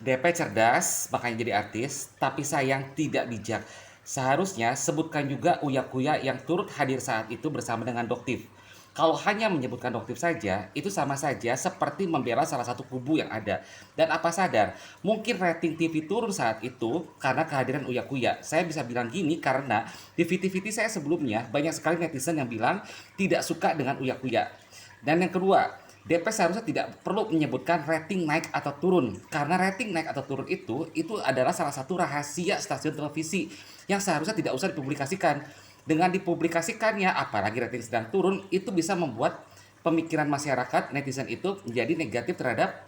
DP cerdas, makanya jadi artis, tapi sayang tidak bijak. Seharusnya sebutkan juga uya-kuya yang turut hadir saat itu bersama dengan Doktif. Kalau hanya menyebutkan Doktif saja, itu sama saja seperti membela salah satu kubu yang ada. Dan apa sadar, mungkin rating TV turun saat itu karena kehadiran uya-kuya. Saya bisa bilang gini karena di VT-VT saya sebelumnya banyak sekali netizen yang bilang tidak suka dengan uya-kuya. Dan yang kedua, DP seharusnya tidak perlu menyebutkan rating naik atau turun karena rating naik atau turun itu adalah salah satu rahasia stasiun televisi yang seharusnya tidak usah dipublikasikan. Dengan dipublikasikannya, apalagi rating sedang turun, itu bisa membuat pemikiran masyarakat netizen itu menjadi negatif terhadap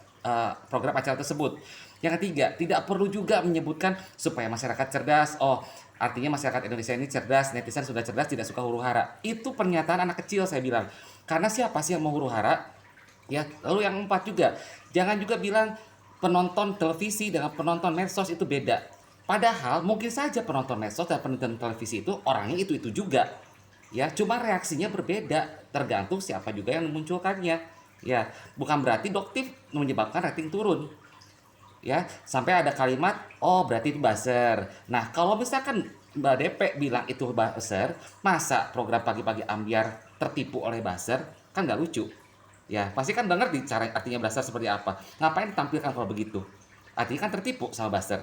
program acara tersebut. Yang ketiga, tidak perlu juga menyebutkan supaya masyarakat cerdas. Oh, artinya masyarakat Indonesia ini cerdas, netizen sudah cerdas, tidak suka huru hara. Itu pernyataan anak kecil saya bilang. Karena siapa sih yang mau huru hara? Ya, lalu yang empat juga, jangan juga bilang penonton televisi dengan penonton medsos itu beda. Padahal mungkin saja penonton medsos dan penonton televisi itu orangnya itu juga. Ya, cuma reaksinya berbeda tergantung siapa juga yang memunculkannya. Ya, bukan berarti Doktif menyebabkan rating turun. Ya, sampai ada kalimat, oh berarti itu buzzer. Nah, kalau misalkan Mbak DP bilang itu buzzer, masa program pagi-pagi ambiar tertipu oleh buzzer? Kan nggak lucu. Ya, pasti kan denger di cara artinya buzzer seperti apa. Ngapain ditampilkan kalau begitu? Artinya kan tertipu sama buzzer.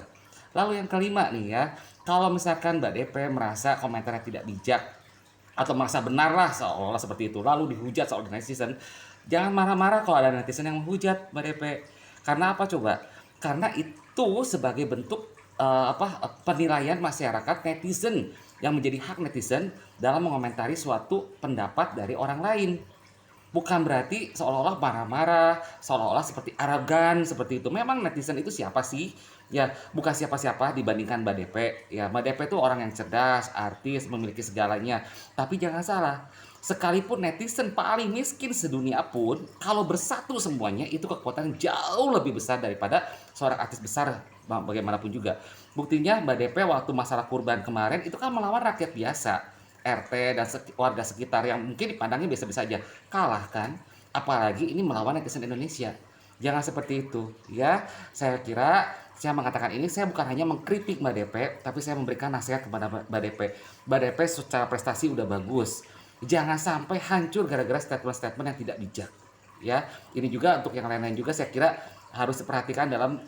Lalu yang kelima nih ya, kalau misalkan Mbak DP merasa komentarnya tidak bijak atau merasa benar lah seolah-olah seperti itu, lalu dihujat soal netizen, jangan marah-marah kalau ada netizen yang menghujat Mbak DP. Karena apa coba? Karena itu sebagai bentuk penilaian masyarakat netizen yang menjadi hak netizen dalam mengomentari suatu pendapat dari orang lain. Bukan berarti seolah-olah marah-marah, seolah-olah seperti arogan seperti itu. Memang netizen itu siapa sih? Ya, bukan siapa-siapa dibandingkan Mbak DP. Ya, Mbak DP itu orang yang cerdas, artis, memiliki segalanya. Tapi jangan salah, sekalipun netizen paling miskin sedunia pun, kalau bersatu semuanya itu kekuatan jauh lebih besar daripada seorang artis besar bagaimanapun juga. Buktinya Mbak DP waktu masalah kurban kemarin itu kan melawan rakyat biasa. RT dan warga sekitar yang mungkin dipandangnya biasa-biasa aja, kalah kan? Apalagi ini melawan netizen Indonesia. Jangan seperti itu ya. Saya kira saya mengatakan ini, saya bukan hanya mengkritik Mbak DP, tapi saya memberikan nasihat kepada Mbak DP. Mbak DP secara prestasi udah bagus, jangan sampai hancur gara-gara statement-statement yang tidak bijak ya. Ini juga untuk yang lain-lain juga saya kira harus diperhatikan dalam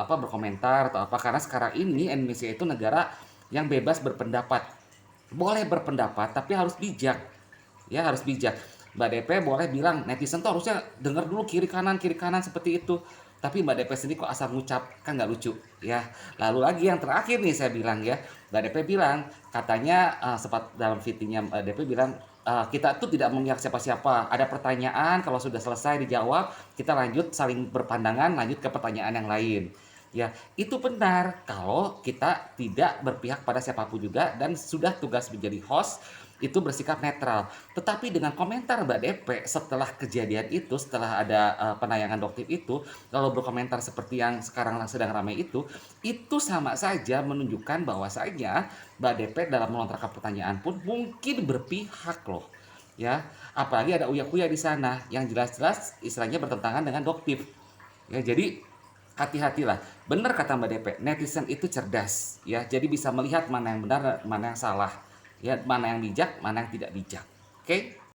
berkomentar atau apa, karena sekarang ini Indonesia itu negara yang bebas berpendapat. Boleh berpendapat tapi harus bijak. Ya, harus bijak. Mbak DP boleh bilang netizen tuh harusnya dengar dulu kiri kanan seperti itu. Tapi Mbak DP sendiri kok asal ngucap, kan nggak lucu ya. Lalu lagi yang terakhir nih saya bilang ya, Mbak DP bilang katanya sempat dalam VT-nya Mbak DP bilang kita tuh tidak memihak siapa-siapa. Ada pertanyaan, kalau sudah selesai dijawab, kita lanjut saling berpandangan, lanjut ke pertanyaan yang lain. Ya, itu benar kalau kita tidak berpihak pada siapapun juga dan sudah tugas menjadi host itu bersikap netral. Tetapi dengan komentar Mbak DP setelah kejadian itu, setelah ada penayangan Doktif itu, kalau berkomentar seperti yang sekarang sedang ramai itu sama saja menunjukkan bahwasanya Mbak DP dalam melontarkan pertanyaan pun mungkin berpihak loh. Ya, apalagi ada uya-kuya di sana yang jelas-jelas istilahnya bertentangan dengan Doktif. Ya, jadi hati-hatilah. Benar kata Mbak DP, netizen itu cerdas ya. Jadi bisa melihat mana yang benar, mana yang salah. Ya, mana yang bijak, mana yang tidak bijak. Oke?